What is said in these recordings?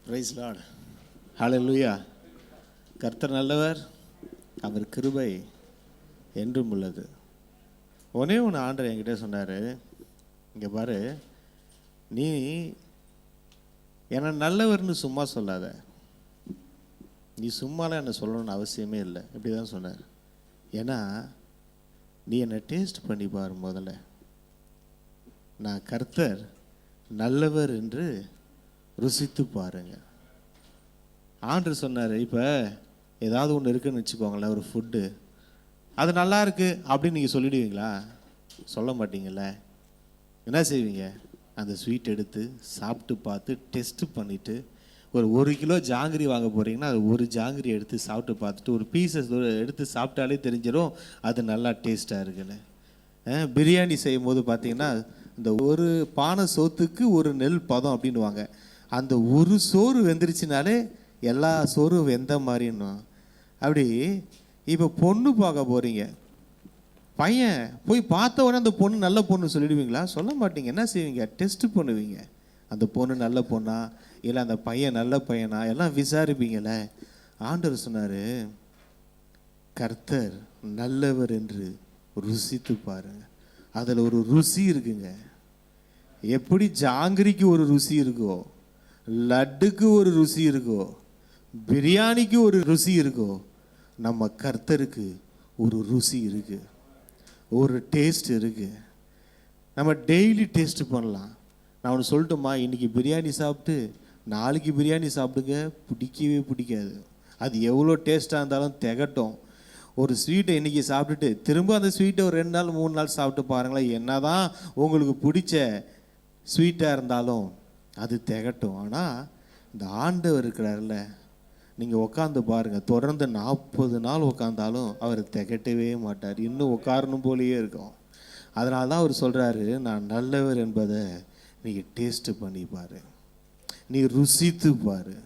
Price Lord. ஹல்லேலூயா. கர்த்தர் நல்லவர், அவர் கிருபை என்றும் உள்ளது. ஒன்னே ஒன்று ஆண்டவர் என்கிட்ட சொன்னார், இங்கே பாரு, நீ என்னை நல்லவர்னு சும்மா சொல்லாத, நீ சும்மாலாம் என்னை சொல்லணும்னு அவசியமே இல்லை. இப்படி தான் சொன்னார். ஏன்னா நீ என்னை டேஸ்ட் பண்ணி பாரு, முதல்ல நான் கர்த்தர் நல்லவர் என்று ருசித்து பாருங்க. ஆண்டவர் சொன்னார், இப்போ ஏதாவது ஒன்று இருக்குன்னு வச்சுக்கோங்களேன், ஒரு ஃபுட்டு, அது நல்லா இருக்குது அப்படின்னு நீங்கள் சொல்லிடுவீங்களா? சொல்ல மாட்டீங்கள்ல. என்ன செய்வீங்க? அந்த ஸ்வீட் எடுத்து சாப்பிட்டு பார்த்து டெஸ்ட்டு பண்ணிவிட்டு, ஒரு கிலோ ஜாங்கிரி வாங்க போகிறீங்கன்னா அது ஒரு ஜாங்கிரி எடுத்து சாப்பிட்டு பார்த்துட்டு ஒரு பீசஸ் எடுத்து சாப்பிட்டாலே தெரிஞ்சிடும் அது நல்லா டேஸ்ட்டாக இருக்குன்னு. பிரியாணி செய்யும் போது பார்த்தீங்கன்னா இந்த ஒரு பானை சோத்துக்கு ஒரு நெல் பதம் அப்படின்வாங்க. அந்த ஒரு சோறு வெந்துருச்சுனாலே எல்லா சோறும் வெந்த மாதிரின்னு. அப்படி இப்போ பொண்ணு பார்க்க போகிறீங்க, பையன் போய் பார்த்த உடனே அந்த பொண்ணு நல்ல பொண்ணு சொல்லிடுவீங்களா? சொல்ல மாட்டீங்க. என்ன செய்வீங்க? டெஸ்ட்டு பண்ணுவீங்க. அந்த பொண்ணு நல்ல பொண்ணா இல்லை அந்த பையன் நல்ல பையனா எல்லாம் விசாரிப்பீங்கள. ஆண்டவர் சொன்னார், கர்த்தர் நல்லவர் என்று ருசித்து பாருங்க. அதில் ஒரு ருசி இருக்குங்க. எப்படி ஜாங்கிரிக்கு ஒரு ருசி இருக்கோ, லட்டுக்கு ஒரு ருசி இருக்கோ, பிரியாணிக்கு ஒரு ருசி இருக்கோ, நம்ம கர்த்தருக்கு ஒரு ருசி இருக்கு, ஒரு டேஸ்ட் இருக்கு. நம்ம டெய்லி டேஸ்ட் பண்ணலாம். நான் ஒன்று சொல்லட்டுமா, இன்றைக்கி பிரியாணி சாப்பிட்டு நாளைக்கு பிரியாணி சாப்பிடுங்க, பிடிக்கவே பிடிக்காது. அது எவ்வளோ டேஸ்ட்டாக இருந்தாலும் திகட்டும். ஒரு ஸ்வீட்டை இன்றைக்கி சாப்பிட்டுட்டு திரும்ப அந்த ஸ்வீட்டை ஒரு 2 நாள் 3 நாள் சாப்பிட்டு பாருங்களேன், என்ன தான் உங்களுக்கு பிடிச்ச ஸ்வீட்டாக இருந்தாலும் அது திகட்டும். ஆனால் இந்த ஆண்டவர் இருக்கிறார்ல, நீங்கள் உட்காந்து பாருங்கள், தொடர்ந்து 40 நாள் உட்காந்தாலும் அவர் திகட்டவே மாட்டார், இன்னும் உட்காரணும் போலேயே இருக்கும். அதனால தான் அவர் சொல்கிறாரு, நான் நல்லவர் என்பதை நீங்கள் டேஸ்ட்டு பண்ணி பாரு, நீ ருசித்து பாரு.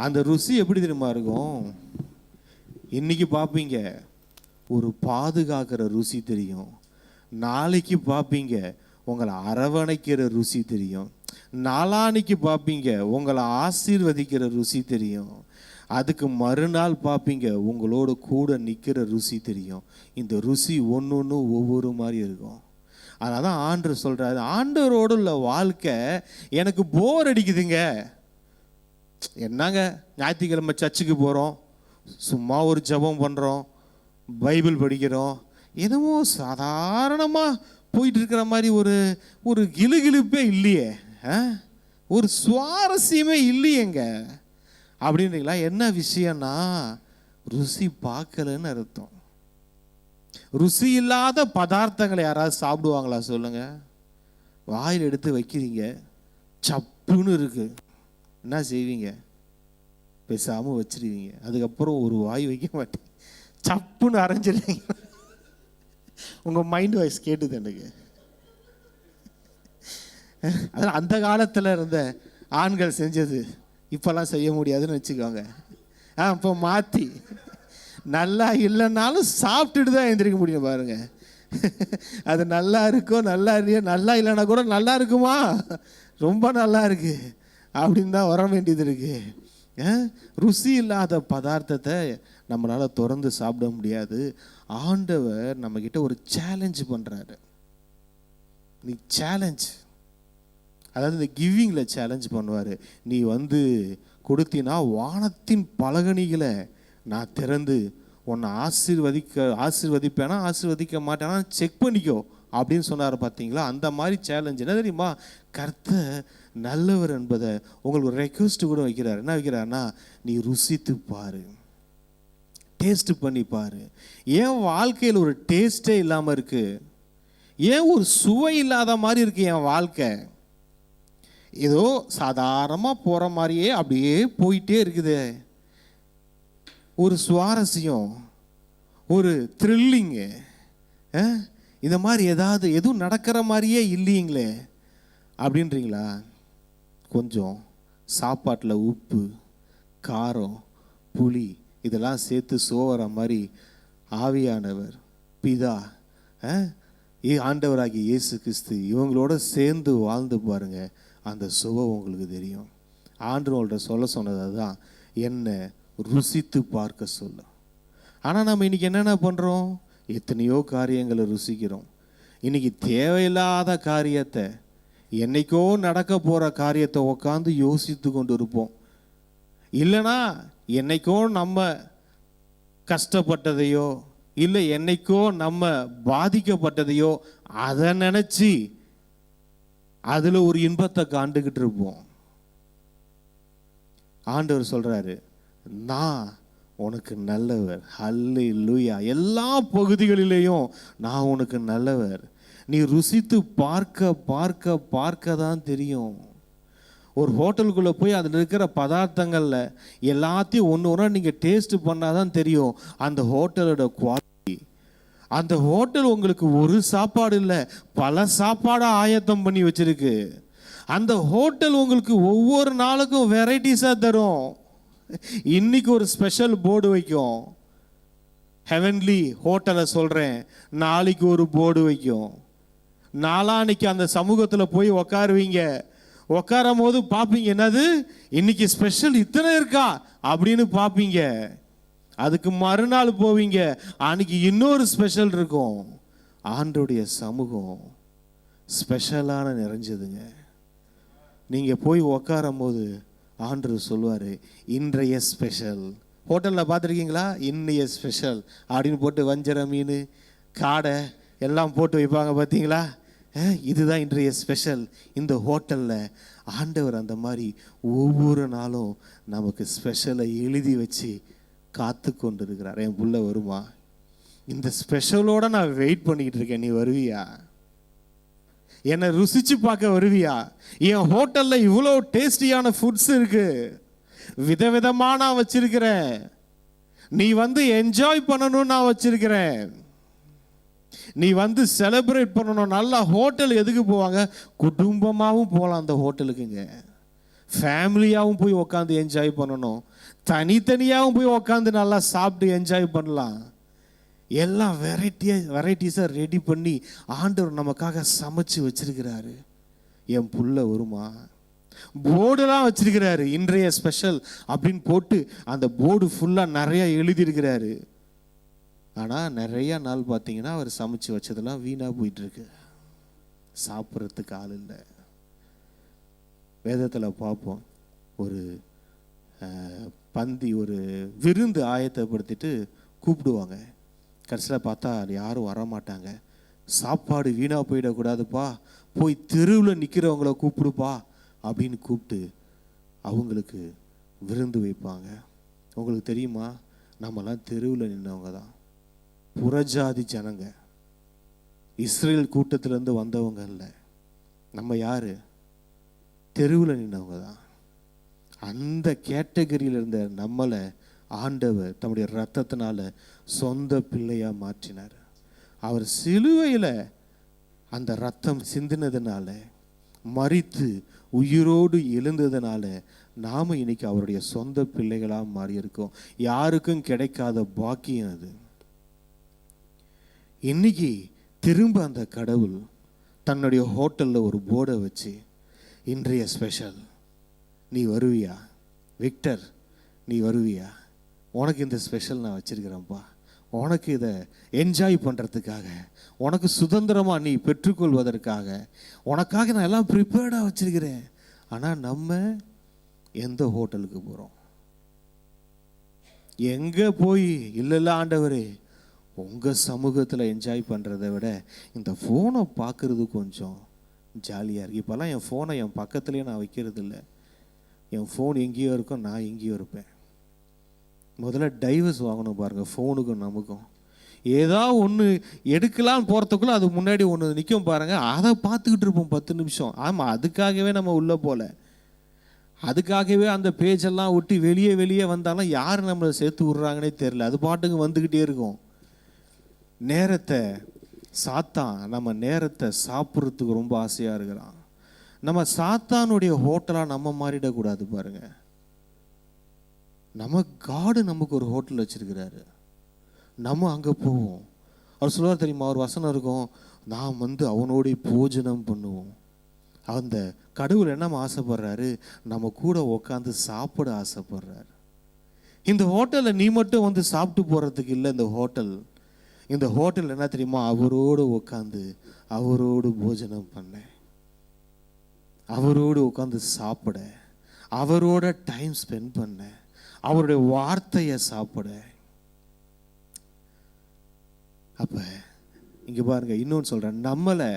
அந்த ருசி எப்படி தெரியுமா இருக்கும்? இன்றைக்கி பார்ப்பீங்க ஒரு பாதுகாக்கிற ருசி தெரியும், நாளைக்கு பார்ப்பீங்க உங்களை அரவணைக்கிற ருசி தெரியும், நாளான்னைக்கு பார்ப்பீங்க உங்களை ஆசீர்வதிக்கிற ருசி தெரியும், அதுக்கு மறுநாள் பார்ப்பீங்க உங்களோட கூட நிற்கிற ருசி தெரியும். இந்த ருசி ஒன்று ஒன்று ஒவ்வொரு மாதிரி இருக்கும். அதனால தான் ஆண்டவர் சொல்கிறாரு, ஆண்டவரோடு உள்ள வாழ்க்கை எனக்கு போர் அடிக்குதுங்க. என்னங்க ஞாயிற்றுக்கிழமை சர்ச்சுக்கு போகிறோம், சும்மா ஒரு ஜெபம் பண்ணுறோம், பைபிள் படிக்கிறோம், என்னமோ சாதாரணமாக போயிட்டு இருக்கிற மாதிரி ஒரு கிளுகிழுப்பே இல்லையே, ஒரு சுவாரஸ்யமே இல்லையேங்க அப்படின்றீங்களா? என்ன விஷயம்னா ருசி பார்க்கலன்னு அர்த்தம். ருசி இல்லாத பதார்த்தங்களை யாராவது சாப்பிடுவாங்களா சொல்லுங்க? வாயில் எடுத்து வைக்கிறீங்க, சப்புன்னு இருக்கு, என்ன செய்வீங்க? பேசாமல் வச்சிருவீங்க. அதுக்கப்புறம் ஒரு வாய் வைக்க மாட்டீங்க, சப்புன்னு அரைஞ்சிடுவீங்க. உங்கள் மைண்ட் வாய்ஸ் கேட்டுது எனக்கு. அதனால் அந்த காலத்தில் இருந்த ஆண்கள் செஞ்சது இப்போல்லாம் செய்ய முடியாதுன்னு வச்சுக்கோங்க. இப்போ மாற்றி நல்லா இல்லைன்னாலும் சாப்பிட்டுட்டு தான் எழுந்திரிக்க முடியும் பாருங்க. அது நல்லா இருக்கோ நல்லா இல்லையோ, நல்லா இல்லைன்னா கூட நல்லா இருக்குமா, ரொம்ப நல்லா இருக்கு அப்படின்னு தான் வர வேண்டியது இருக்கு. ருசி இல்லாத பதார்த்தத்தை நம்மளால் தொடர்ந்து சாப்பிட முடியாது. ஆண்டவர் நம்மக்கிட்ட ஒரு சேலஞ்ச் பண்ணுறாரு. நீ சேலஞ்ச், அதாவது இந்த கிவிங்கில் சேலஞ்ச் பண்ணுவார். நீ கொடுத்தினா வானத்தின் பலகணிகளை நான் திறந்து உன்னை ஆசீர்வதிப்பேனா ஆசீர்வதிக்க மாட்டேனா செக் பண்ணிக்கோ அப்படின்னு சொன்னார். பார்த்தீங்களா? அந்த மாதிரி சேலஞ்ச். என்ன தெரியுமா? கர்த்தர் நல்லவர் என்பதை உங்களுக்கு ஒரு ரெக்வெஸ்ட் கூட வைக்கிறார். என்ன வைக்கிறாருன்னா, நீ ருசித்து பாரு, டேஸ்ட் பண்ணி பாரு. ஏன் வாழ்க்கையில் ஒரு டேஸ்டே இல்லாமல் இருக்கு? ஏன் ஒரு சுவை இல்லாத மாதிரி இருக்கு என் வாழ்க்கை? ஏதோ சாதாரணமாக போகிற மாதிரியே அப்படியே போயிட்டே இருக்குது. ஒரு சுவாரஸ்யம், ஒரு த்ரில்லிங்கு, இந்த மாதிரி எதுவும் நடக்கிற மாதிரியே இல்லைங்களே அப்படின்றீங்களா? கொஞ்சம் சாப்பாட்டில் உப்பு, காரம், புளி இதெல்லாம் சேர்த்து சோவர மாதிரி ஆவியானவர், பிதா, ஆண்டவராகிய இயேசு கிறிஸ்து இவங்களோட சேர்ந்து வாழ்ந்து பாருங்க, அந்த சுவை உங்களுக்கு தெரியும். ஆண்டவர்கள்ட்ட சொல்ல சொன்னது அதுதான், என்ன ருசித்து பார்க்க சொல்ல. ஆனால் நம்ம இன்னைக்கு என்னென்ன பண்ணுறோம்? எத்தனையோ காரியங்களை ருசிக்கிறோம். இன்னைக்கு தேவையில்லாத காரியத்தை, என்னைக்கோ நடக்க போகிற காரியத்தை உட்காந்து யோசித்து கொண்டு இருப்போம். இல்லைனா என்னைக்கோ நம்ம கஷ்டப்பட்டதையோ இல்லை என்னைக்கோ நம்ம பாதிக்கப்பட்டதையோ அதை நினச்சி அதில் ஒரு இன்பத்தை காண்டுக்கிட்டு இருப்போம். ஆண்டவர் சொல்கிறாரு, நான் உனக்கு நல்லவர். ஹல்லேலூயா. எல்லா பகுதிகளிலேயும் நான் உனக்கு நல்லவர். நீ ருசித்து பார்க்க பார்க்க பார்க்க தான் தெரியும். ஒரு ஹோட்டலுக்குள்ளே போய் அதில் இருக்கிற பதார்த்தங்களில் எல்லாத்தையும் ஒன்று ஒன்றா நீங்கள் டேஸ்ட் பண்ணால் தான் தெரியும் அந்த ஹோட்டலோட குவாலிட்டி. அந்த ஹோட்டல் உங்களுக்கு ஒரு சாப்பாடு இல்லை, பல சாப்பாடாக ஆயத்தம் பண்ணி வச்சிருக்கு. அந்த ஹோட்டல் உங்களுக்கு ஒவ்வொரு நாளுக்கும் வெரைட்டிஸாக தரும். இன்னைக்கு ஒரு ஸ்பெஷல் போர்டு வைக்கும், ஹெவன்லி ஹோட்டலை சொல்கிறேன். நாளைக்கு ஒரு போர்டு வைக்கும். நாளான்னைக்கு அந்த சமூகத்தில் போய் உக்காருவீங்க. உட்காரும் போது பார்ப்பீங்க, என்னது இன்னைக்கு ஸ்பெஷல் இத்தனை இருக்கா அப்படின்னு பார்ப்பீங்க. அதுக்கு மறுநாள் போவீங்க, அன்னைக்கு இன்னொரு ஸ்பெஷல் இருக்கும். ஆண்டவருடைய சமூகம் ஸ்பெஷலான நிறைஞ்சதுங்க. நீங்கள் போய் உக்காரும் போது ஆண்டவர் சொல்லுவார், இன்றைய ஸ்பெஷல். ஹோட்டலில் பார்த்துருக்கீங்களா? இன்றைய ஸ்பெஷல் அப்படின்னு போட்டு வஞ்சர மீன், காடை எல்லாம் போட்டு வைப்பாங்க பார்த்தீங்களா? இதுதான் இன்றைய ஸ்பெஷல். இந்த ஹோட்டலில் ஆண்டவர் அந்த மாதிரி ஒவ்வொரு நாளும் நமக்கு ஸ்பெஷலை எழுதி வச்சு காத்து கொண்டு இருக்கிறார். என் புள்ள வருமா? இந்த ஸ்பெஷலோட நான் வெயிட் பண்ணிக்கிட்டு இருக்கேன். நீ வருவியா? என்னை ருசிச்சு பார்க்க வருவியா? என் ஹோட்டலில் இவ்வளோ டேஸ்டியான ஃபுட்ஸ் இருக்கு, விதவிதமாக நான் வச்சிருக்கிறேன். நீ வந்து என்ஜாய் பண்ணணும்னு நான் வச்சிருக்கிறேன். நீ வந்து செலிப்ரேட் பண்ணணும். நல்லா ஹோட்டல் எதுக்கு போவாங்க? குடும்பமாகவும் போகலாம் அந்த ஹோட்டலுக்குங்க. ஃபேமிலியாகவும் போய் உக்காந்து என்ஜாய் பண்ணணும். தனித்தனியாகவும் போய் உக்காந்து நல்லா சாப்பிட்டு என்ஜாய் பண்ணலாம். எல்லாம் வெரைட்டிஸாக ரெடி பண்ணி ஆண்டவர் நமக்காக சமைச்சு வச்சிருக்கிறாரு. என் புள்ள வருமா? போர்டெல்லாம் வச்சிருக்கிறாரு, இன்றைய ஸ்பெஷல் அப்படின்னு போட்டு அந்த போர்டு ஃபுல்லாக நிறையா எழுதியிருக்கிறாரு. ஆனால் நிறையா நாள் பார்த்தீங்கன்னா அவர் சமைச்சு வச்சதெல்லாம் வீணாக போயிட்டுருக்கு, சாப்பிட்றதுக்கு ஆள் இல்லை. வேதத்தில் பார்ப்போம், ஒரு பந்தி, ஒரு விருந்து ஆயத்தப்படுத்திட்டு கூப்பிடுவாங்க. கடைசியில் பார்த்தா யாரும் வரமாட்டாங்க. சாப்பாடு வீணாக போயிடக்கூடாதுப்பா, போய் தெருவில் நிற்கிறவங்கள கூப்பிடுப்பா அப்படின்னு கூப்பிட்டு அவங்களுக்கு விருந்து வைப்பாங்க. உங்களுக்கு தெரியுமா, நம்மலாம் தெருவில் நின்றவங்க தான். புறஜாதி ஜனங்க, இஸ்ரேல் கூட்டத்திலேருந்து வந்தவங்க இல்லை. நம்ம யார்? தெருவில் நின்றவங்க தான். அந்த கேட்டகரியில் இருந்த நம்மளை ஆண்டவர் தம்முடைய ரத்தத்தினால சொந்த பிள்ளையாக மாற்றினார். அவர் சிலுவையில் அந்த ரத்தம் சிந்தினதுனால, மரித்து உயிரோடு எழுந்ததுனால நாம் இன்னைக்கு அவருடைய சொந்த பிள்ளைகளாக மாறி இருக்கோம். யாருக்கும் கிடைக்காத பாக்கியம் அது. இன்னைக்கு திரும்ப அந்த கடவுள் தன்னுடைய ஹோட்டலில் ஒரு போர்டை வச்சு, இன்றைய ஸ்பெஷல், நீ வருவியா விக்டர்? நீ வருவியா? உனக்கு இந்த ஸ்பெஷல் நான் வச்சிருக்கிறேன்ப்பா. உனக்கு இதை என்ஜாய் பண்ணுறதுக்காக, உனக்கு சுதந்திரமாக நீ பெற்றுக்கொள்வதற்காக உனக்காக நான் எல்லாம் ப்ரிப்பேர்டாக வச்சிருக்கிறேன். ஆனால் நம்ம எந்த ஹோட்டலுக்கு போகிறோம்? எங்கே போய் இல்லை ஆண்டவரே, உங்கள் சமூகத்தில் என்ஜாய் பண்ணுறதை விட இந்த ஃபோனை பார்க்குறது கொஞ்சம் ஜாலியாக இருக்குது. இப்போல்லாம் என் ஃபோனை என் பக்கத்துலேயே நான் வைக்கிறது இல்லை. என் ஃபோன் எங்கேயோ இருக்கும், நான் எங்கேயோ இருப்பேன். முதல்ல டைவர்ஸ் வாங்கணும் பாருங்கள், ஃபோனுக்கும் நமக்கும். ஏதாவது ஒன்று எடுக்கலான்னு போகிறதுக்குள்ளே அது முன்னாடி ஒன்று நிற்கும் பாருங்கள், அதை பார்த்துக்கிட்டு இருப்போம் 10 நிமிஷம். ஆமாம், அதுக்காகவே நம்ம உள்ளே போகல, அதுக்காகவே அந்த பேஜெல்லாம் விட்டு வெளியே வந்தாலும் யார் நம்மளை சேர்த்து விட்றாங்கன்னே தெரில, அது பாட்டுக்கு வந்துக்கிட்டே இருக்கும். நேரத்தை சாத்தான் நம்ம நேரத்தை சாப்பிட்றதுக்கு ரொம்ப ஆசையாக இருக்கிறான். நம்ம சாத்தானுடைய ஹோட்டலாக நம்ம மாறிடக்கூடாது பாருங்க. நம்ம காடு நமக்கு ஒரு ஹோட்டல் வச்சிருக்கிறாரு, நம்ம அங்கே போவோம். அவர் சொல்லுவார் தெரியுமா, ஒரு வசனம் இருக்கும், நாம் வந்து அவனோடைய போஜனம் பண்ணுவோம். அந்த கடவுள் என்ன ஆசைப்படுறாரு? நம்ம கூட உட்காந்து சாப்பிட ஆசைப்படுறாரு. இந்த ஹோட்டலில் நீ மட்டும் வந்து சாப்பிட்டு போகிறதுக்கு இல்லை. இந்த ஹோட்டல் என்ன தெரியுமா? அவரோடு உட்காந்து அவரோடு போஜனம் பண்ண, அவரோடு உட்காந்து சாப்பிட, அவரோட டைம் ஸ்பெண்ட் பண்ண, அவருடைய வார்த்தையை சாப்பிட. அப்ப இங்க பாருங்க, இன்னொன்று சொல்றேன், நம்மளை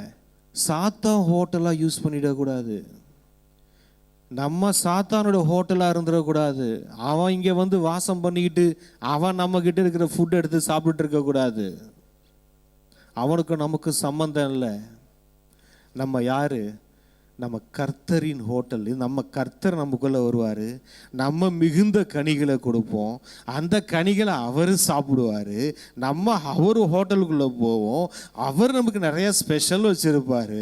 சாத்தான் ஹோட்டலாக யூஸ் பண்ணிடக்கூடாது. நம்ம சாத்தானோட ஹோட்டலாக இருந்துடக்கூடாது. அவன் இங்கே வந்து வாசம் பண்ணிக்கிட்டு அவன் நம்ம கிட்ட இருக்கிற ஃபுட் எடுத்து சாப்பிட்டு இருக்கக்கூடாது. அவனுக்கு நமக்கு சம்பந்தம் இல்லை. நம்ம யாரு? நம்ம கர்த்தரின் ஹோட்டல். நம்ம கர்த்தர் நமக்குள்ளே வருவார். நம்ம மிகுந்த கனிகளை கொடுப்போம். அந்த கனிகளை அவர் சாப்பிடுவார். நம்ம அவர் ஹோட்டலுக்குள்ளே போவோம். அவர் நமக்கு நிறைய ஸ்பெஷல் வச்சுருப்பார்.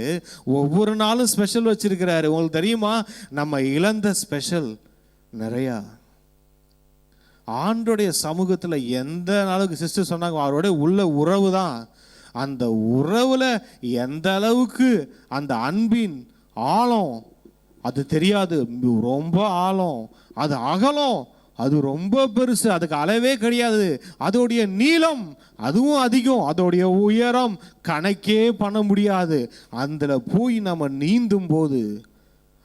ஒவ்வொரு நாளும் ஸ்பெஷல் வச்சுருக்கிறாரு. உங்களுக்கு தெரியுமா? நம்ம இழந்த ஸ்பெஷல் நிறையா. ஆண்டோடைய சமூகத்தில் எந்த நாளுக்கு சிஸ்டர் சொன்னாங்க, அவருடைய உள்ள உறவு தான். அந்த உறவில் எந்த அளவுக்கு அந்த அன்பின் ஆழம் அது தெரியாது. ரொம்ப ஆழம், அது அகலம், அது ரொம்ப பெருசு, அதுக்கு அளவே கிடையாது. அதோடைய நீளம் அதுவும் அதிகம், அதோடைய உயரம் கணக்கே பண்ண முடியாது. அதில் போய் நம்ம நீந்தும் போது,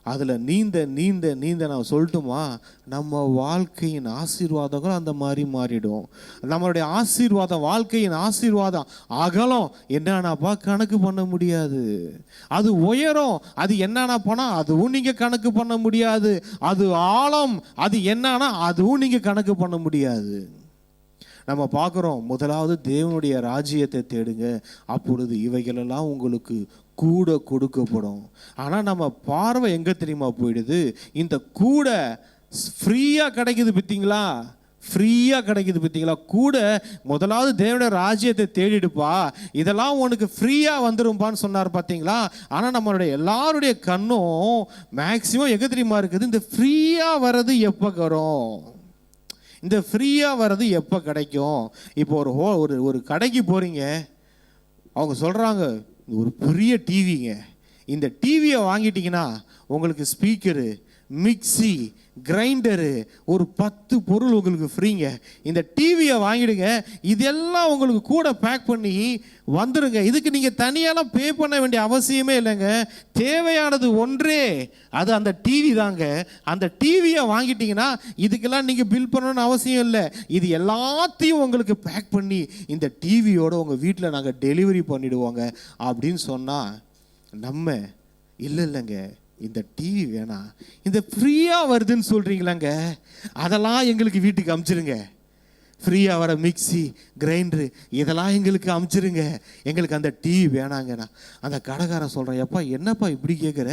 அதில் நீந்த நீந்த நீந்த நான் சொல்லட்டுமா, நம்ம வாழ்க்கையின் ஆசீர்வாதங்கள் அந்த மாதிரி மாறிடும். நம்மளுடைய ஆசீர்வாதம், வாழ்க்கையின் ஆசீர்வாதம் அகலம் என்னன்னாப்பா கணக்கு பண்ண முடியாது. அது உயரம், அது என்னன்னா போனால் அதுவும் நீங்கள் கணக்கு பண்ண முடியாது. அது ஆழம், அது என்னன்னா அதுவும் நீங்கள் கணக்கு பண்ண முடியாது. நம்ம பார்க்குறோம், முதலாவது தேவனுடைய ராஜ்யத்தை தேடுங்க, அப்பொழுது இவைகளெல்லாம் உங்களுக்கு கூட கொடுக்கப்படும். ஆனால் நம்ம பார்வை எங்கே தெரியுமா போயிடுது? இந்த கூட ஃப்ரீயாக கிடைக்குது பார்த்தீங்களா? ஃப்ரீயாக கிடைக்குது பார்த்தீங்களா? கூட முதலாவது தேவனுடைய ராஜ்யத்தை தேடிடுப்பா, இதெல்லாம் உனக்கு ஃப்ரீயாக வந்துரும்பான்னு சொன்னார் பார்த்தீங்களா? ஆனால் நம்மளுடைய எல்லாருடைய கண்ணும் மேக்சிமம் எங்கே தெரியுமா இருக்குது? இந்த ஃப்ரீயாக வர்றது எப்போ வரும்? இந்த ஃப்ரீயாக வர்றது எப்போ கிடைக்கும்? இப்போ ஒரு கடைக்கு போகிறீங்க, அவங்க சொல்கிறாங்க ஒரு பெரிய டிவிங்க, இந்த டிவியை வாங்கிட்டீங்கன்னா உங்களுக்கு ஸ்பீக்கரு, மிக்சி, கிரைண்டரு, ஒரு 10 பொருள் உங்களுக்கு ஃப்ரீங்க. இந்த டிவியை வாங்கிடுங்க, இதெல்லாம் உங்களுக்கு கூட பேக் பண்ணி வந்துடுங்க. இதுக்கு நீங்கள் தனியாலாம் பே பண்ண வேண்டிய அவசியமே இல்லைங்க. தேவையானது ஒன்றே, அது அந்த டிவி தாங்க. அந்த டிவியை வாங்கிட்டீங்கன்னா இதுக்கெல்லாம் நீங்கள் பில் பண்ணணும்னு அவசியம் இல்லை. இது எல்லாத்தையும் உங்களுக்கு பேக் பண்ணி இந்த டிவியோட உங்கள் வீட்டில் நாங்கள் டெலிவரி பண்ணிவிடுவோங்க அப்படின்னு சொன்னால், நம்ம இல்லைங்க இந்த டிவி வேணாம், இந்த ஃப்ரீயாக வருதுன்னு சொல்கிறீங்களாங்க, அதெல்லாம் எங்களுக்கு வீட்டுக்கு அமுச்சிருங்க. ஃப்ரீயாக வர மிக்சி, கிரைண்டரு இதெல்லாம் எங்களுக்கு அமுச்சிருங்க, எங்களுக்கு அந்த டிவி வேணாங்கண்ணா. அந்த கடைக்காரன் சொல்கிறேன், எப்பா என்னப்பா இப்படி கேட்குற?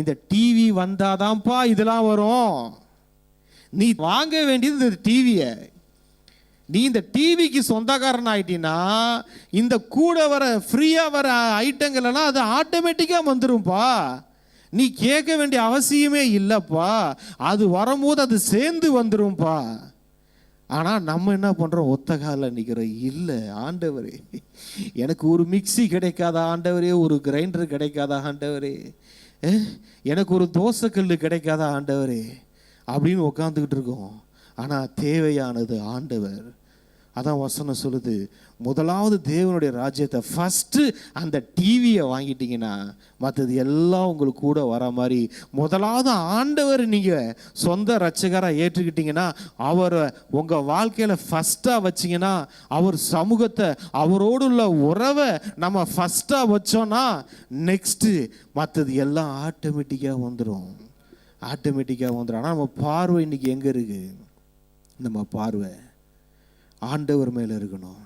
இந்த டிவி வந்தாதான்ப்பா இதெல்லாம் வரும். நீ வாங்க வேண்டியது இந்த டிவியை. நீ இந்த டிவிக்கு சொந்தக்காரன் ஆகிட்டீன்னா இந்த கூட வர ஃப்ரீயாக வர ஐட்டங்கள் எல்லாம் அது ஆட்டோமேட்டிக்காக வந்துடும்பா. நீ கேட்க வேண்டிய அவசியமே இல்லைப்பா, அது வரும்போது அது சேர்ந்து வந்துடும்பா. ஆனால் நம்ம என்ன பண்ணுறோம்? ஒத்த காலில் நிற்கிறோம். இல்லை ஆண்டவரே, எனக்கு ஒரு மிக்சி கிடைக்காதா ஆண்டவரே, ஒரு கிரைண்டர் கிடைக்காதா ஆண்டவரே, எனக்கு ஒரு தோசைக்கல் கிடைக்காதா ஆண்டவரே அப்படின்னு உட்காந்துக்கிட்டு இருக்கோம். ஆனால் தேவையானது ஆண்டவர். அதான் வசனம் சொல்லுது, முதலாவது தேவனுடைய ராஜ்யத்தை ஃபஸ்ட்டு அந்த டிவியை வாங்கிட்டீங்கன்னா மற்றது எல்லாம் உங்களுக்கு கூட வர மாதிரி. முதலாவது ஆண்டவர் நீங்கள் சொந்த ரட்சகராக ஏற்றுக்கிட்டீங்கன்னா, அவரை உங்கள் வாழ்க்கையில் ஃபஸ்ட்டாக வச்சிங்கன்னா, அவர் சமூகத்தை, அவரோடு உள்ள உறவை நம்ம ஃபஸ்ட்டாக வச்சோன்னா நெக்ஸ்ட்டு மற்றது எல்லாம் ஆட்டோமேட்டிக்காக வந்துடும். ஆனால் நம்ம பார்வை இன்றைக்கி எங்கே இருக்குது? நம்ம பார்வை ஆண்டவர் மேலே இருக்கணும்.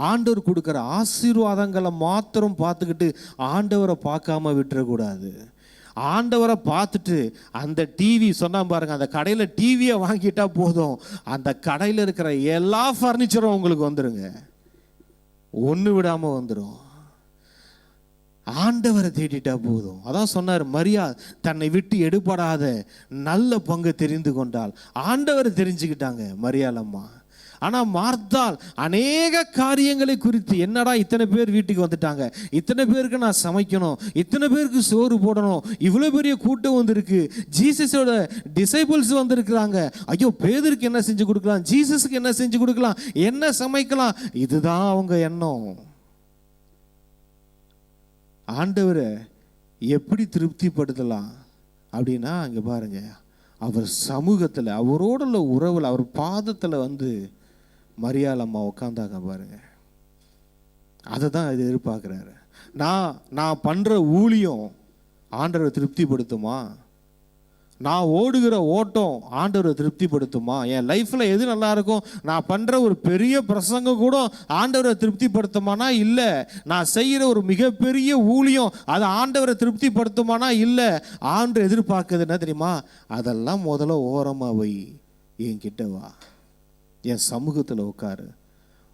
ஆண்டவர் கொடுக்குற ஆசீர்வாதங்களை மாத்திரம் பார்த்துக்கிட்டு ஆண்டவரை பார்க்காம விட்டுறக்கூடாது. ஆண்டவரை பார்த்துட்டு அந்த டிவி சொன்னா பாருங்க, அந்த கடையில் டிவியை வாங்கிட்டா போதும், அந்த கடையில் இருக்கிற எல்லா ஃபர்னிச்சரும் உங்களுக்கு வந்துடுங்க, ஒன்று விடாமல் வந்துடும். ஆண்டவரை தேடிட்டா போதும். அதான் சொன்னார், மரியா தன்னை விட்டு எடுபடாத நல்ல பங்கு தெரிந்து கொண்டால். ஆண்டவரை தெரிஞ்சுக்கிட்டாங்க மரியாளம்மா. ஆனால் மார்த்தாள் அநேக காரியங்களை குறித்து, என்னடா இத்தனை பேர் வீட்டுக்கு வந்துட்டாங்க, இத்தனை பேருக்கு நான் சமைக்கணும், இத்தனை பேருக்கு சோறு போடணும், இவ்வளோ பெரிய கூட்டம் வந்திருக்கு, ஜீசஸோட டிசைபிள்ஸ் வந்திருக்கிறாங்க, ஐயோ பேதருக்கு என்ன செஞ்சு கொடுக்கலாம், ஜீசஸுக்கு என்ன செஞ்சு கொடுக்கலாம், என்ன சமைக்கலாம், இதுதான் அவங்க எண்ணம். ஆண்டவரை எப்படி திருப்திப்படுத்தலாம் அப்படின்னா, அங்கே பாருங்க, அவர் சமூகத்தில், அவரோட உள்ள உறவில், அவர் பாதத்தில் வந்து மரியாள் அம்மா உட்காந்தாங்க பாருங்க. அதை தான் இது எதிர்பார்க்குறாரு. நான் பண்ணுற ஊழியம் ஆண்டவரை திருப்திப்படுத்துமா? நான் ஓடுகிற ஓட்டம் ஆண்டவரை திருப்திப்படுத்துமா? என் லைஃப்பில் எது நல்லா இருக்கும்? நான் பண்ணுற ஒரு பெரிய பிரசங்கம் கூட ஆண்டவரை திருப்திப்படுத்துமானா இல்லை. நான் செய்கிற ஒரு மிகப்பெரிய ஊழியம் அது ஆண்டவரை திருப்திப்படுத்துமானா இல்லை. ஆண்டவர் எதிர்பார்க்குறது என்ன தெரியுமா? அதெல்லாம் முதல்ல ஓரமாக வை, என்கிட்ட வா, என் சமூகத்தில் உட்காரு,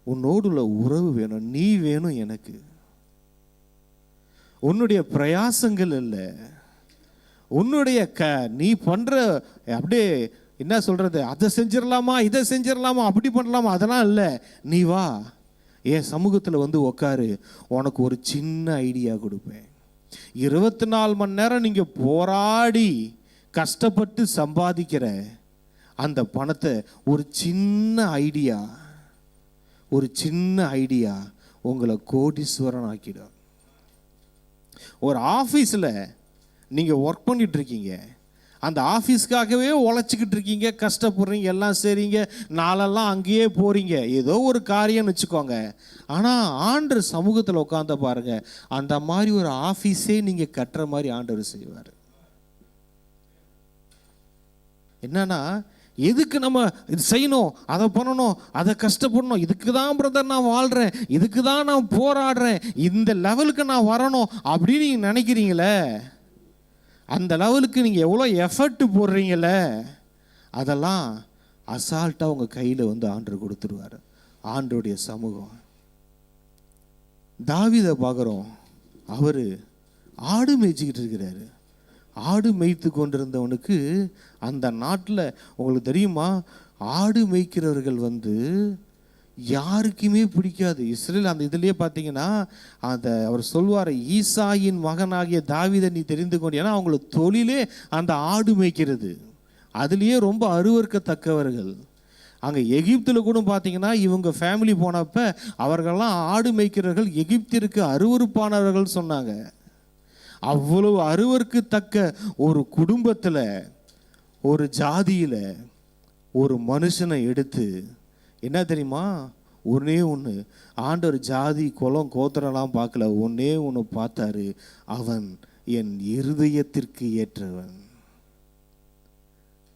உன்னோடு உள்ள உறவு வேணும், நீ வேணும் எனக்கு. உன்னுடைய பிரயாசங்கள் இல்லை, உன்னுடைய நீ பண்ற அப்படியே என்ன சொல்றது, அதை செஞ்சிடலாமா இதை செஞ்சிடலாமா அப்படி பண்ணலாமா, அதெல்லாம் இல்லை. நீ வா, என் சமூகத்தில் வந்து உக்காரு, உனக்கு ஒரு சின்ன ஐடியா கொடுப்பேன். 24 மணி நேரம் நீங்கள் போராடி கஷ்டப்பட்டு சம்பாதிக்கிற அந்த பணத்தை ஒரு சின்ன ஐடியா உங்களை கோடீஸ்வரன் ஆக்கிடும். ஒரு ஆஃபீஸில் நீங்கள் ஒர்க் பண்ணிட்டு இருக்கீங்க, அந்த ஆஃபீஸ்க்காகவே உழைச்சிக்கிட்டு இருக்கீங்க, கஷ்டப்படுறீங்க, எல்லாம் செய்றீங்க, நாளெல்லாம் அங்கேயே போகிறீங்க, ஏதோ ஒரு காரியம்னு வச்சுக்கோங்க. ஆனால் ஆண்டவர் சமூகத்தில் உட்காந்த பாருங்க, அந்த மாதிரி ஒரு ஆஃபீஸே நீங்கள் கட்டுற மாதிரி ஆண்டவர் செய்வார். என்னன்னா, எதுக்கு நம்ம இது செய்யணும், அதை பண்ணணும், அதை கஷ்டப்படணும், இதுக்கு தான் பிரதர் நான் வாழ்கிறேன், இதுக்கு தான் நான் போராடுறேன், இந்த லெவலுக்கு நான் வரணும் அப்படின்னு நீங்கள் நினைக்கிறீங்களே, அந்த லெவலுக்கு நீங்கள் எவ்வளோ எஃபர்ட் போடுறீங்களே, அதெல்லாம் அசால்ட்டாக உங்கள் கையில் வந்து ஆண்டவர் கொடுத்துருவார். ஆண்டருடைய சமூகம். தாவீதை பார்க்குறோம், அவர் ஆடு மேய்ச்சிக்கிட்டு இருக்கிறாரு. ஆடு மேய்த்து கொண்டிருந்தவனுக்கு அந்த நாட்டில் உங்களுக்கு தெரியுமா, ஆடு மேய்க்கிறவர்கள் வந்து யாருக்குமே பிடிக்காது. இஸ்ரேல் அந்த இதுலேயே பார்த்தீங்கன்னா அவர் சொல்வார், ஈசாயின் மகனாகிய தாவீதை நீ தெரிந்து கொண்டு, ஏன்னா அவங்கள தொழிலே அந்த ஆடு மேய்க்கிறது, அதுலேயே ரொம்ப அருவருக்கத்தக்கவர்கள். அங்கே எகிப்தில் கூட பார்த்தீங்கன்னா இவங்க ஃபேமிலி போனப்போ அவர்கள்லாம் ஆடு மேய்க்கிறவர்கள் எகிப்திற்கு அருவருப்பானவர்கள் சொன்னாங்க. அவ்வளவு அருவருக்கத்தக்க ஒரு குடும்பத்தில், ஒரு ஜாதியில் ஒரு மனுஷனை எடுத்து, என்ன தெரியுமா, ஒன்றே ஒன்று, ஆண்டவர் ஜாதி குலம் கோத்திரம்லாம் பார்க்கல, ஒன்றே ஒன்று பார்த்தாரு, அவன் என் இருதயத்திற்கு ஏற்றவன்.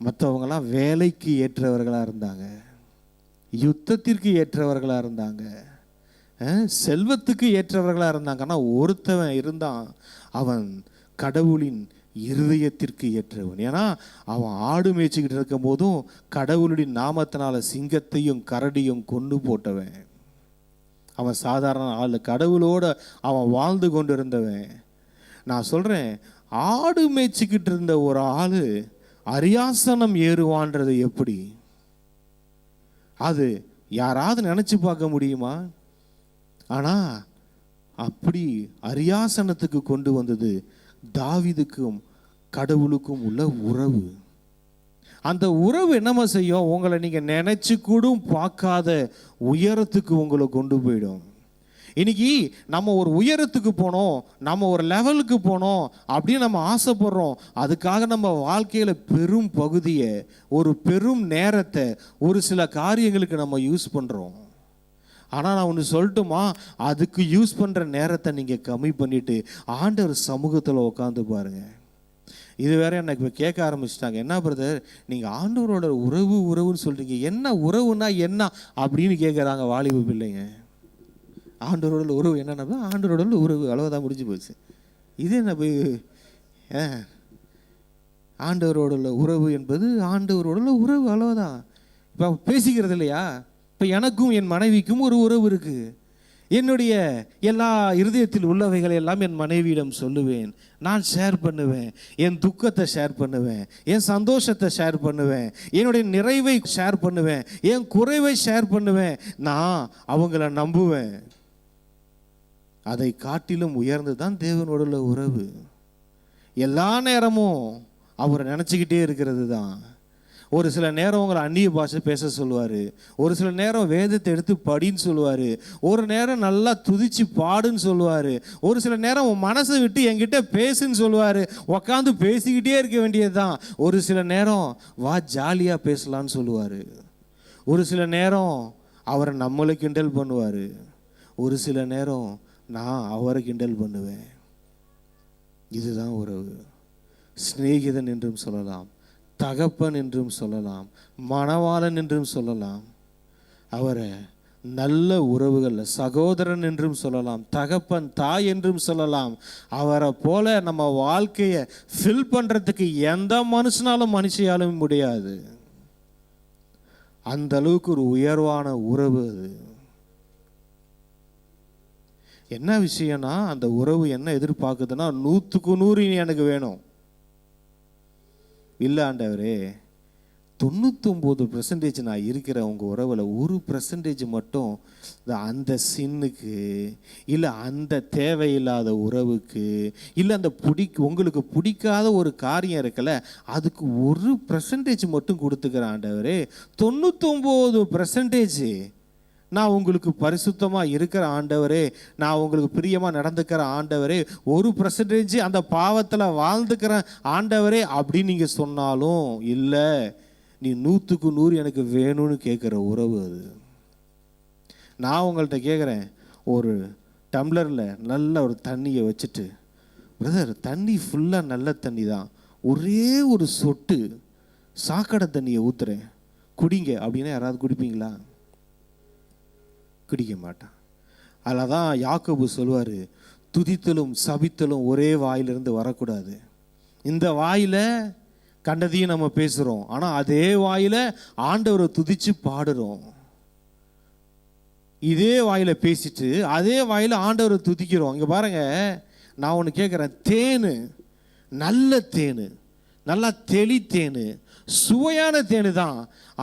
மற்றவங்களாம் வேலைக்கு ஏற்றவர்களாக இருந்தாங்க, யுத்தத்திற்கு ஏற்றவர்களாக இருந்தாங்க, செல்வத்துக்கு ஏற்றவர்களாக இருந்தாங்க. ஆனால் ஒருத்தவன் இருந்தான், அவன் கடவுளின் இருதயத்திற்கு ஏற்றவன். ஏன்னா அவன் ஆடு மேய்ச்சிக்கிட்டு இருக்கும் போதும் கடவுளுடைய நாமத்தினால சிங்கத்தையும் கரடியும் கொண்டு போட்டவன். அவன் சாதாரண ஆள், கடவுளோட அவன் வாழ்ந்து கொண்டு இருந்தவன். நான் சொல்கிறேன், ஆடு மேய்ச்சிக்கிட்டு இருந்த ஒரு ஆள் அரியாசனம் ஏறுவான்றது எப்படி? அது யாராவது நினச்சி பார்க்க முடியுமா? ஆனால் அப்படி அரியாசனத்துக்கு கொண்டு வந்தது தாவீதுக்கும் கடவுளுக்கும் உள்ள உறவு. அந்த உறவு என்னமா செய்யும், உங்களை நீங்கள் நினைச்சு கூட பார்க்காத உயரத்துக்கு உங்களை கொண்டு போயிடும். இன்னைக்கு நம்ம ஒரு உயரத்துக்கு போனோம், நம்ம ஒரு லெவலுக்கு போனோம் அப்படின்னு நம்ம ஆசைப்படுறோம். அதுக்காக நம்ம வாழ்க்கையில் பெரும் பகுதியை, ஒரு பெரும் நேரத்தை ஒரு சில காரியங்களுக்கு நம்ம யூஸ் பண்ணுறோம். ஆனால் நான் ஒன்று சொல்லட்டுமா, அதுக்கு யூஸ் பண்ணுற நேரத்தை நீங்கள் கம்மி பண்ணிவிட்டு ஆண்டவர் சமூகத்தில் உட்காந்து பாருங்கள். இது வேற எனக்கு இப்போ கேட்க ஆரம்பிச்சிட்டாங்க, என்ன பிரதர் நீங்கள் ஆண்டவரோட உறவுன்னு சொல்கிறீங்க, என்ன உறவுனா என்ன அப்படின்னு கேட்குறாங்க வாலிப பிள்ளைங்க. ஆண்டவரோட உறவு என்னன்னா, ஆண்டவரோட உறவு அவ்வளோதான், முடிஞ்சு போச்சு. இது என்ன போய் ஆண்டவரோட உறவு என்பது ஆண்டவரோட உறவு அவ்வளோதான். இப்போ பேசிக்கிறது இல்லையா? இப்போ எனக்கும் என் மனைவிக்கும் ஒரு உறவு இருக்குது. என்னுடைய எல்லா இருதயத்தில் உள்ளவைகளை எல்லாம் என் மனைவியிடம் சொல்லுவேன். நான் ஷேர் பண்ணுவேன். என் துக்கத்தை ஷேர் பண்ணுவேன், என் சந்தோஷத்தை ஷேர் பண்ணுவேன், என்னுடைய நிறைவை ஷேர் பண்ணுவேன், என் குறைவை ஷேர் பண்ணுவேன். நான் அவங்கள நம்புவேன். அதை காட்டிலும் உயர்ந்து தான் தேவனோட உள்ள உறவு. எல்லா நேரமும் அவரை நினச்சிக்கிட்டே இருக்கிறது தான். ஒரு சில நேரம் உங்களை அந்நிய பாஷை பேச சொல்லுவார், ஒரு சில நேரம் வேதத்தை எடுத்து படின்னு சொல்லுவார், ஒரு நேரம் நல்லா துதிச்சு பாடுன்னு சொல்லுவார், ஒரு சில நேரம் உன் மனசை விட்டு என்கிட்ட பேசுன்னு சொல்லுவார், உக்காந்து பேசிக்கிட்டே இருக்க வேண்டியது தான். ஒரு சில நேரம் வா ஜாலியாக பேசலான்னு சொல்லுவார், ஒரு சில நேரம் அவரை நம்மளை கிண்டல் பண்ணுவார், ஒரு சில நேரம் நான் அவரை கிண்டல் பண்ணுவேன். இதுதான் உறவு. சிநேகிதன் என்றும் சொல்லலாம், தகப்பன் என்றும் சொல்லலாம், மணவாளன் என்றும் சொல்லலாம், அவரை நல்ல உறவுகள் சகோதரன் என்றும் சொல்லலாம், தகப்பன் தாய் என்றும் சொல்லலாம். அவரை போல நம்ம வாழ்க்கையை ஃபில் பண்ணுறதுக்கு எந்த மனுஷனாலும் மனுஷியாலும் முடியாது. அந்த அளவுக்கு ஒரு உயர்வான உறவு அது. என்ன விஷயம்னா, அந்த உறவு என்ன எதிர்பார்க்குதுன்னா 100க்கு 100 எனக்கு வேணும். இல்லை ஆண்டவரே, 99% நான் இருக்கிற உங்கள் உறவில் 1% மட்டும் அந்த சின்னுக்கு, இல்லை அந்த தேவையில்லாத உறவுக்கு, இல்லை அந்த உங்களுக்கு பிடிக்காத ஒரு காரியம் இருக்குல்ல, அதுக்கு 1% மட்டும் கொடுத்துக்கிறேன் ஆண்டவரே. 99% நான் உங்களுக்கு பரிசுத்தமாக இருக்கிற ஆண்டவரே, நான் உங்களுக்கு பிரியமாக நடந்துக்கிற ஆண்டவரே, 1% அந்த பாவத்தில் வாழ்ந்துக்கிற ஆண்டவரே அப்படின்னு நீங்கள் சொன்னாலும், இல்லை நீ 100க்கு 100 எனக்கு வேணும்னு கேட்குற உறவு அது. நான் உங்கள்கிட்ட கேட்குறேன், ஒரு டம்ளரில் நல்ல ஒரு தண்ணியை வச்சுட்டு, பிரதர் தண்ணி ஃபுல்லாக நல்ல தண்ணி தான், ஒரே ஒரு சொட்டு சாக்கடை தண்ணியை ஊற்றுறேன் குடிங்க அப்படின்னா யாராவது குடிப்பீங்களா? குடிக்க மாட்டான். அதில் தான் யாக்கோபு சொல்வார், துதித்தலும் சபித்தலும் ஒரே வாயிலிருந்து வரக்கூடாது. இந்த வாயில் கண்டதையும் நம்ம பேசுகிறோம், ஆனால் அதே வாயில் ஆண்டவரை துதித்து பாடுறோம். இதே வாயில் பேசிட்டு அதே வாயில் ஆண்டவரை துதிக்கிறோம். இங்கே பாருங்க, நான் ஒன்று கேட்குறேன், தேன் நல்ல தேன், நல்லா தெளித்தேன், சுவையான தேன் தான்,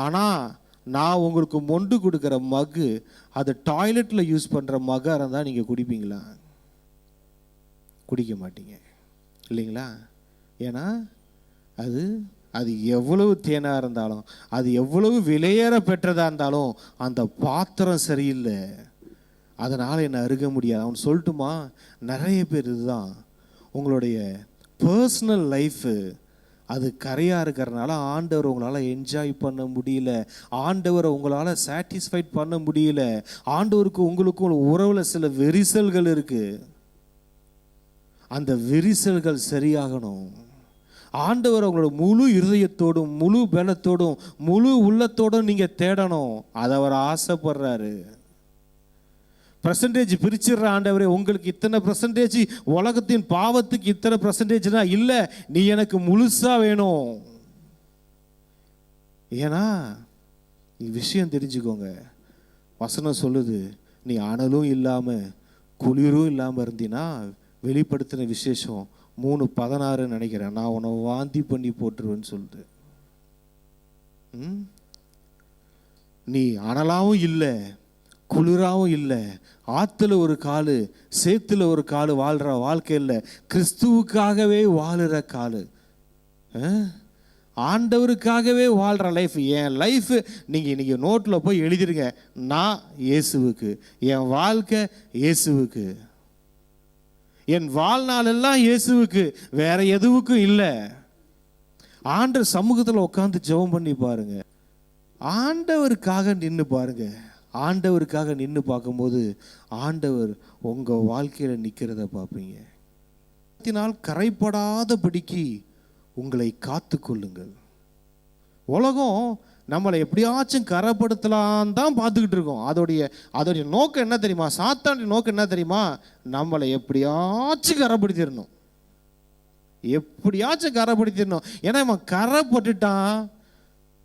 ஆனால் நான் உங்களுக்கு மொண்டு கொடுக்குற மகு அது டாய்லெட்டில் யூஸ் பண்ணுற மகாக இருந்தால் நீங்கள் குடிப்பீங்களா? குடிக்க மாட்டீங்க இல்லைங்களா? ஏன்னா அது எவ்வளவு தேனாக இருந்தாலும், அது எவ்வளவு விலையேற பெற்றதாக இருந்தாலும் அந்த பாத்திரம் சரியில்லை, அதனால் என்னை அருக முடியாது. அவன் சொல்லட்டுமா, நிறைய பேர் இதுதான், உங்களுடைய பர்சனல் லைஃபு அது கரையாக இருக்கிறதுனால ஆண்டவர் உங்களால் என்ஜாய் பண்ண முடியல, ஆண்டவரை உங்களால் சாட்டிஸ்ஃபைட் பண்ண முடியல, ஆண்டவருக்கு உங்களுக்கும் உறவில் சில விரிசல்கள் இருக்குது. அந்த விரிசல்கள் சரியாகணும். ஆண்டவர் உங்களோட முழு இருதயத்தோடும் முழு பலத்தோடும் முழு உள்ளத்தோடும் நீங்கள் தேடணும். அதை அவர் ஆசைப்படுறாரு. % பிரிச்சிடுற ஆண்டவரே, உங்களுக்கு இத்தனை %, உலகத்தின் பாவத்துக்கு இத்தனை %, இல்லை, நீ எனக்கு முழுசா வேணும். ஏன்னா விஷயம் தெரிஞ்சுக்கோங்க, வசனம் சொல்லுது, நீ அனலும் இல்லாமல் குளிரும் இல்லாமல் இருந்தீன்னா, வெளிப்படுத்தின விசேஷம் 3:16 நினைக்கிறேன், நான் உன்னை வாந்தி பண்ணி போட்டுருவேன்னு சொல்லுது. நீ அனலாவும் இல்லை குளிராவும் இல்லை, ஆற்றுல ஒரு காலு சேத்துல ஒரு காலு வாழ்கிற வாழ்க்கை இல்லை, கிறிஸ்துவுக்காகவே வாழுற காலு, ஆண்டவருக்காகவே வாழ்கிற லைஃப். என் லைஃப் நீங்கள் நோட்டில் போய் எழுதிருங்க, நான் இயேசுவுக்கு, என் வாழ்க்கை இயேசுவுக்கு, என் வாழ்நாளெல்லாம் இயேசுவுக்கு, வேற எதுவுக்கும் இல்லை. ஆண்டவர் சமூகத்தில் உட்காந்து ஜெபம் பண்ணி பாருங்க, ஆண்டவருக்காக நின்று பாருங்க. ஆண்டவருக்காக நின்று பார்க்கும்போது ஆண்டவர் உங்கள் வாழ்க்கையில் நிற்கிறத பார்ப்பீங்க. கரைப்படாதபடிக்கு உங்களை காத்து கொள்ளுங்கள். உலகம் நம்மளை எப்படியாச்சும் கரைப்படுத்தலாம் தான் பார்த்துக்கிட்டு இருக்கோம். அதோடைய நோக்கம் என்ன தெரியுமா? சாத்தானுடைய நோக்கம் என்ன தெரியுமா? நம்மளை எப்படியாச்சும் கரைப்படுத்திடணும், எப்படியாச்சும் கரைப்படுத்திடணும். ஏன்னா இவன் கரைப்பட்டுட்டான்,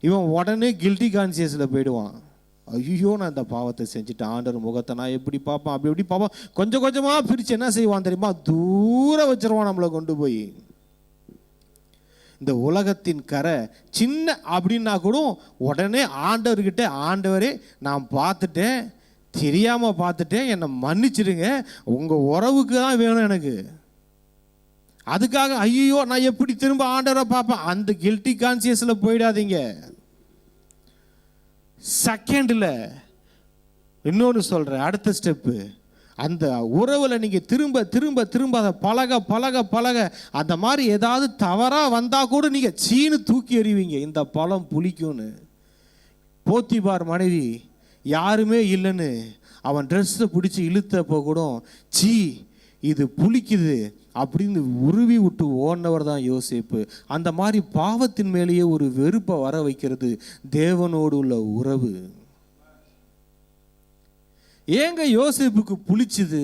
இவன் உடனே கில்ட்டி கான்சியஸில் போயிடுவான். ஐயோ நான் இந்த பாவத்தை செஞ்சுட்டேன், ஆண்டவர் முகத்தை நான் எப்படி பார்ப்பேன், அப்படி எப்படி பார்ப்போம். கொஞ்சம் கொஞ்சமாக பிரித்து என்ன செய்வான் தெரியுமா, தூரம் வச்சிருவான் நம்மளை கொண்டு போய். இந்த உலகத்தின் கரை சின்ன அப்படின்னா கூட உடனே ஆண்டவர்கிட்ட, ஆண்டவரே நான் பார்த்துட்டேன், தெரியாமல் பார்த்துட்டேன், என்னை மன்னிச்சிடுங்க, உங்கள் உறவுக்கு தான் வேணும் எனக்கு. அதுக்காக ஐயோ நான் எப்படி திரும்ப ஆண்டவரை பார்ப்பேன், அந்த கில்ட்டி கான்சியஸில் போயிடாதீங்க. செகண்டில் இன்னொன்று சொல்கிறேன், அடுத்த ஸ்டெப்பு, அந்த உறவில் நீங்கள் திரும்ப திரும்ப திரும்ப அதை பழக பழக பழக அந்த மாதிரி ஏதாவது தவறாக வந்தால் கூட நீங்கள் சீனு தூக்கி எறிவீங்க, இந்த பழம் புளிக்கும்னு. போத்திபார் மனைவி யாருமே இல்லைன்னு அவன் ட்ரெஸ்ஸை பிடிச்சி இழுத்தப்போ கூட சீ இது புளிக்குது அப்படின்னு உருவி விட்டு ஓடினவர் தான் யோசேப்பு. அந்த மாதிரி பாவத்தின் மேலேயே ஒரு வெறுப்பை வர வைக்கிறது தேவனோடு உள்ள உறவு. ஏங்க யோசேப்புக்கு புளிச்சுது,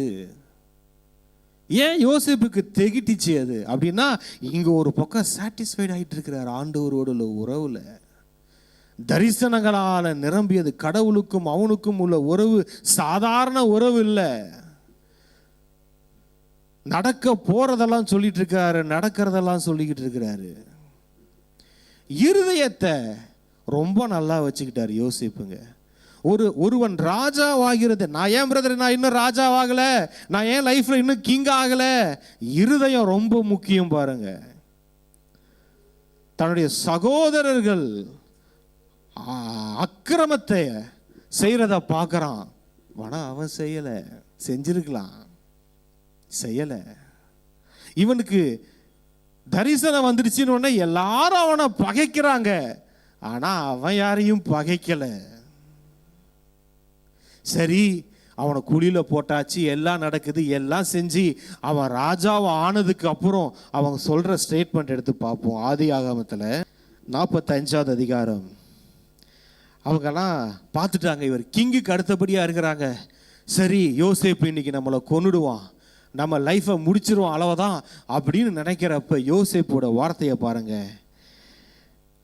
ஏன் யோசேப்புக்கு திகிட்டிச்சு அது அப்படின்னா, இங்கே ஒரு பக்கம் சாட்டிஸ்ஃபைட் ஆகிட்டு இருக்கிறார் ஆண்டவரோடு உள்ள உறவுல. தரிசனங்களால் நிரம்பியது. கடவுளுக்கும் அவனுக்கும் உள்ள உறவு சாதாரண உறவு இல்லை. நடக்க போறதெல்லாம் சொல்லிட்டு இருக்காரு, நடக்கிறதெல்லாம் சொல்லிக்கிட்டு இருக்கிறாரு. இருதயத்தை ரொம்ப நல்லா வச்சுக்கிட்டாரு யோசிப்புங்க. ஒருவன் ராஜாவாகிறது, நான் ஏன் பிரதர் நான் இன்னும் ராஜாவாகல, நான் ஏன் லைஃப்ல இன்னும் கிங் ஆகல, இருதயம் ரொம்ப முக்கியம் பாருங்க. தன்னுடைய சகோதரர்கள் அக்கிரமத்தை செய்யறத பார்க்கறான், ஆனா அவன் செய்யல, செஞ்சிருக்கலாம், செய்யல. இவனுக்கு தரிசனம் வந்துருச்சுன்னு உடனே எல்லாரும் அவனை பகைக்கிறாங்க, ஆனா அவன் யாரையும் பகைக்கல. சரி அவனை குழியில போட்டாச்சு, எல்லாம் நடக்குது, எல்லாம் செஞ்சு அவன் ராஜாவை ஆனதுக்கு அப்புறம் அவங்க சொல்ற ஸ்டேட்மெண்ட் எடுத்து பார்ப்போம். ஆதியாகமத்தில் 45வது அதிகாரம். அவங்கெல்லாம் பார்த்துட்டாங்க இவர் கிங்குக்கு அடுத்தபடியாக இருக்கிறாங்க. சரி யோசேப்பு இன்னைக்கு நம்மளை கொன்னுடுவான், நம்ம லைஃப்பை முடிச்சிருவோம் அளவுதான் அப்படின்னு நினைக்கிறப்ப யோசேப்போட வார்த்தையை பாருங்க.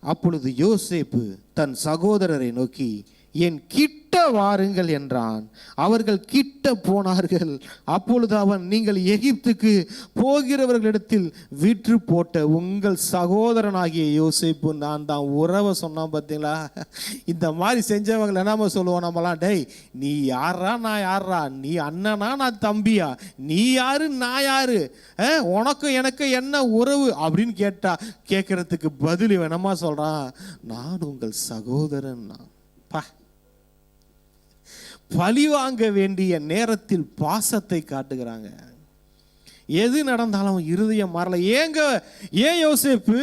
அப்பொழுது யோசேப்பு தன் சகோதரரை நோக்கி என் கிட்ட வாருங்கள் என்றான். அவர்கள் கிட்ட போனார்கள். அப்பொழுது அவன், நீங்கள் எகிப்துக்கு போகிறவர்களிடத்தில் விற்று போட்ட உங்கள் சகோதரனாகிய யோசேப்பு நான் தான். உறவை சொன்னான் பார்த்தீங்களா? இந்த மாதிரி செஞ்சவங்களை என்ன சொல்லுவோம் நம்மலாம், டேய் நீ யாரா நான் யாரா, நீ அண்ணனா நான் தம்பியா, நீ யாரு நான் யாரு, உனக்கும் எனக்கு என்ன உறவு அப்படின்னு கேட்கறதுக்கு பதில் இவன் என்னமா சொல்றான், நான் உங்கள் சகோதரன். பழி வாங்க வேண்டிய நேரத்தில் பாசத்தை காட்டுகிறாங்க. எது நடந்தாலும் இருதயம் மாறல. ஏன் யோசேப்பு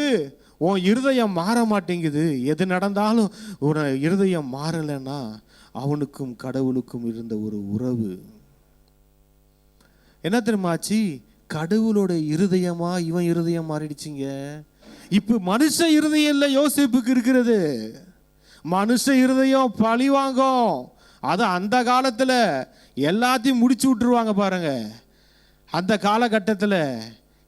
உன் இருதயம் மாற மாட்டேங்குது? எது நடந்தாலும் ஒரு இருதயம் மாறலைன்னா அவனுக்கும் கடவுளுக்கும் இருந்த ஒரு உறவு என்ன தெரியுமாச்சு? கடவுளோட இருதயமா இவன் இருதயம் மாறிடுச்சிங்க. இப்ப மனுஷ இருதயம் இல்லை யோசேப்புக்கு இருக்கிறது. மனுஷ இருதயம் பழி வாங்கும். அது அந்த காலத்தில் எல்லாத்தையும் முடிச்சு விட்டுருவாங்க பாருங்க. அந்த காலகட்டத்தில்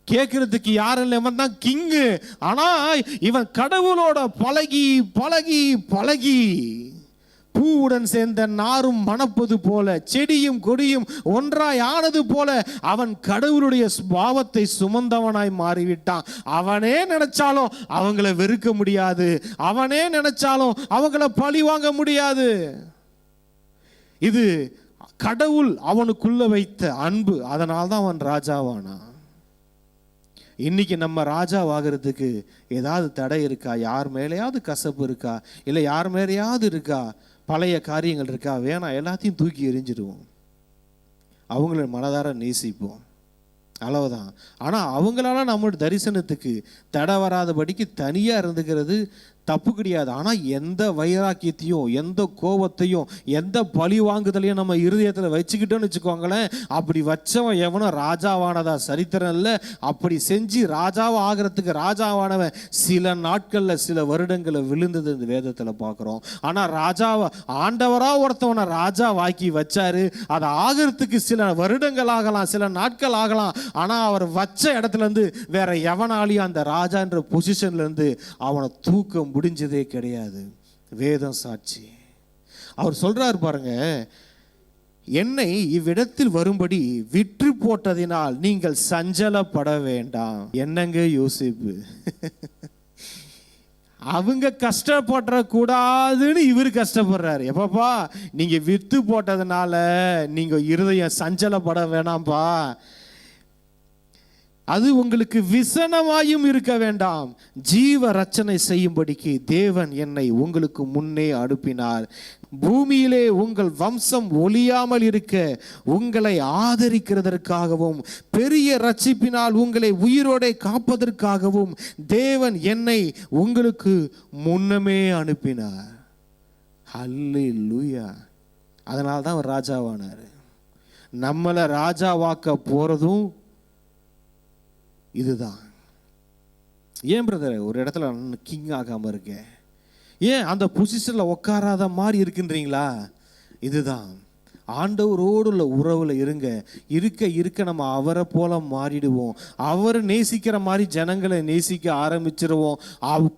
கேட்கறதுக்கு யாரும் இல்லை, இவன் தான் கிங்கு. ஆனால் இவன் கடவுளோட பழகி பழகி பழகி பூவுடன் சேர்ந்த நாரும் மணப்பது போல, செடியும் கொடியும் ஒன்றாய் ஆனது போல அவன் கடவுளுடைய பாவத்தை சுமந்தவனாய் மாறிவிட்டான். அவனே நினைச்சாலும் அவங்கள வெறுக்க முடியாது, அவனே நினைச்சாலும் அவங்கள பழி வாங்க முடியாது. இது கடவுள் அவனுக்குள்ள வைத்த அன்பு. அதனால்தான் அவன் ராஜாவானா. இன்னைக்கு நம்ம ராஜாவாகிறதுக்கு ஏதாவது தடை இருக்கா? யார் மேலேயாவது கசப்பு இருக்கா? இல்லை யார் மேலேயாவது இருக்கா? பழைய காரியங்கள் இருக்கா? வேணாம், எல்லாத்தையும் தூக்கி எறிஞ்சிடுவோம். அவங்கள மனதார நேசிப்போம், அளவுதான். ஆனால் அவங்களால நம்மளோட தரிசனத்துக்கு தடை வராதபடிக்கு தனியாக இருந்துக்கிறது தப்பு கிடையாது. ஆனால் எந்த வைராக்கியத்தையும் எந்த கோபத்தையும் எந்த பழி வாங்குதலையும் நம்ம இருதயத்தில் வச்சுக்கிட்டோன்னு வச்சுக்கோங்களேன், அப்படி வச்சவன் எவனோ ராஜாவானதா சரித்திரம் இல்லை. அப்படி செஞ்சு ராஜாவை ஆகிறதுக்கு ராஜாவானவன் சில நாட்களில் சில வருடங்களில் விழுந்தது இந்த வேதத்தில் பார்க்குறோம். ஆனால் ராஜாவை ஆண்டவராக ஒருத்தவனை ராஜா வாக்கி வச்சாரு. அதை ஆகிறதுக்கு சில வருடங்கள் ஆகலாம், சில நாட்கள் ஆகலாம். ஆனால் அவர் வச்ச இடத்துலேருந்து வேற எவனாலையும் அந்த ராஜான்ற பொசிஷன்லேருந்து அவனை தூக்க முடிஞ்சதே கிடையாது. வேதம் சாட்சி. அவர் சொல்றாரு பாருங்க, என்னை இவ்விடத்தில் வரும்படி விற்று போட்டதினால் நீங்கள் சஞ்சலப்பட வேண்டாம். என்னங்க யோசிப்பு, அவங்க கஷ்டப்பட கூடாதுன்னு இவர் கஷ்டப்படுறாரு. எப்பப்பா நீங்க வித்து போட்டதுனால நீங்க இருதயம் சஞ்சலப்பட வேணாம்பா, அது உங்களுக்கு விசனமாயும் இருக்க வேண்டாம். ஜீவ ரட்சனை செய்யும்படிக்கு தேவன் என்னை உங்களுக்கு முன்னே அனுப்பினார். பூமியிலே உங்கள் வம்சம் ஒழியாமல் இருக்க உங்களை ஆதரிக்கிறதற்காகவும் பெரிய ரட்சிப்பினால் உங்களை உயிரோടെ காப்பதற்காகவும் தேவன் என்னை உங்களுக்கு முன்னமே அனுப்பினார். ஹல்லேலூயா. அதனால தான் அவர் ராஜாவானார். நம்மளை ராஜாவாக்க போறதும் இதுதான். ஏன் பிரதர் ஒரு இடத்துல கிங் ஆகாம இருக்க, ஏன் அந்த பொசிஷனில் உட்காராத மாதிரி இருக்குன்றீங்களா? இதுதான் ஆண்டவரோடு உள்ள உறவில் இருங்க. இருக்க இருக்க நம்ம அவரை போல மாறிடுவோம். அவர் நேசிக்கிற மாதிரி ஜனங்களை நேசிக்க ஆரம்பிச்சிருவோம்.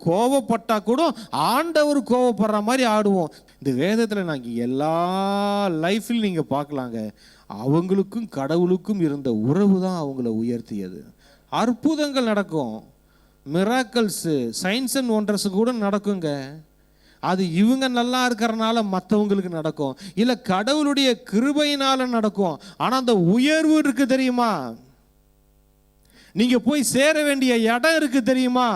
கோவப்பட்டா கூட ஆண்டவர் கோவப்படுற மாதிரி ஆடுவோம். இந்த வேதத்தில் நாங்கள் எல்லா லைஃப்லையும் நீங்கள் பார்க்கலாங்க, அவங்களுக்கும் கடவுளுக்கும் இருந்த உறவு தான் அவங்கள உயர்த்தியது. அற்புதங்கள் நடக்கும், மிராக்கல்ஸு, சயின்ஸ் அண்ட் ஒண்டர்ஸ் கூட நடக்குங்க. அது இவங்க நல்லா இருக்கிறனால மற்றவங்களுக்கு நடக்கும், இல்லை கடவுளுடைய கிருபையினால நடக்கும். ஆனால் அந்த உயர்வு இருக்கு தெரியுமா, நீங்கள் போய் சேர வேண்டிய இடம் இருக்கு தெரியுமா,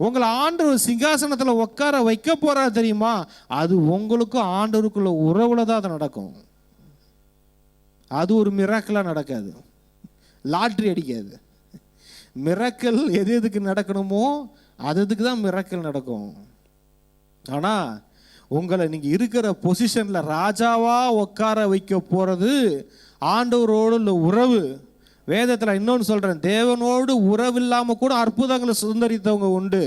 உங்களை ஆண்டவர் சிங்காசனத்தில் உட்கார வைக்க போறா தெரியுமா, அது உங்களுக்கும் ஆண்டவருக்குள்ள உறவுல தான் அது நடக்கும். அது ஒரு மிராக்கலாக நடக்காது, லாட்ரி அடிக்காது. மிராக்கல் எது எதுக்கு நடக்கணுமோ அதுக்கு தான் மிராக்கல் நடக்கும். ஆனால் உங்களை நீங்கள் இருக்கிற பொசிஷனில் ராஜாவா உட்கார வைக்க போகிறது ஆண்டவரோடு உள்ள உறவு. வேதத்தில் இன்னொன்று சொல்கிறேன், தேவனோடு உறவு இல்லாமல் கூட அற்புதங்களை சுதந்திரித்தவங்க உண்டு,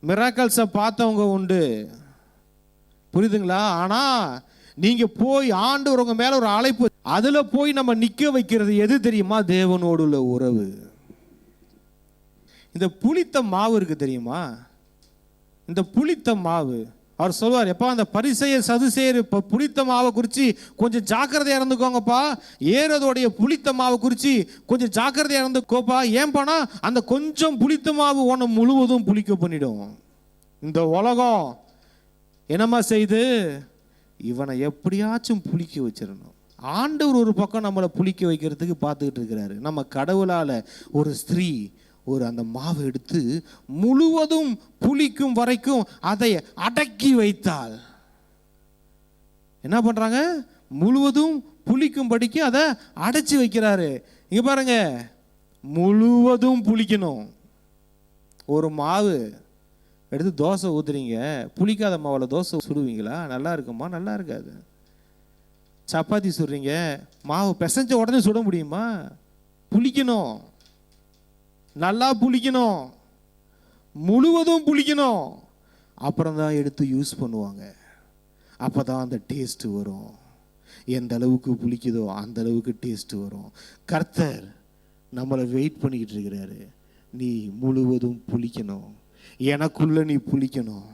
மிராக்கல்ஸை பார்த்தவங்க உண்டு, புரியுதுங்களா? ஆனால் நீங்கள் போய் ஆண்டவர் உங்கள் மேலே ஒரு அழைப்பு, அதில் போய் நம்ம நிற்க வைக்கிறது எது தெரியுமா? தேவனோடு உள்ள உறவு. இந்த புளித்த மாவு இருக்கு தெரியுமா, இந்த புளித்த மாவு, அவர் சொல்வார், எப்பா அந்த பரிசேயர் சதுசேயர் புளித்த மாவை குறித்து கொஞ்சம் ஜாக்கிரதையாக இருந்துக்கோங்கப்பா, ஏறதோடைய புளித்த மாவை குறித்து கொஞ்சம் ஜாக்கிரதையாக இருந்துக்கோப்பா. ஏன்பானா அந்த கொஞ்சம் புளித்த மாவு உன்னை முழுவதும் புளிக்க பண்ணிடும். இந்த உலகம் என்னமா செய்து இவனை எப்படியாச்சும் புளிக்க வச்சிடணும். ஆண்டவர் ஒரு பக்கம் நம்மளை புளிக்க வைக்கிறதுக்கு பார்த்துக்கிட்டு இருக்கிறாரு. நம்ம கடவுளால் ஒரு ஸ்திரீ ஒரு அந்த மாவை எடுத்து முழுவதும் புளிக்கும் வரைக்கும் அதை அடக்கி வைத்தாள். என்ன பண்றாங்க? முழுவதும் புளிக்கும்படிக்கு அதை அடைச்சி வைக்கிறாரு. இங்க பாருங்க, முழுவதும் புளிக்கணும். ஒரு மாவு எடுத்து தோசை ஊற்றுறீங்க, புளிக்காத மாவில் தோசை சுடுவீங்களா? நல்லா இருக்குமா? நல்லா இருக்காது. சப்பாத்தி சுடுறீங்க, மாவு பிசைஞ்ச உடனே சுட முடியுமா? புளிக்கணும், நல்லா புளிக்கணும், முழுவதும் புளிக்கணும், அப்புறம் தான் எடுத்து யூஸ் பண்ணுவாங்க. அப்போ தான் அந்த டேஸ்ட்டு வரும். எந்த அளவுக்கு புளிக்குதோ அந்த அளவுக்கு டேஸ்ட்டு வரும். கர்த்தர் நம்மளை வெயிட் பண்ணிக்கிட்டு இருக்கிறாரு. நீ முழுவதும் புளிக்கணும், எனக்குள்ள நீ புளிக்கணும்.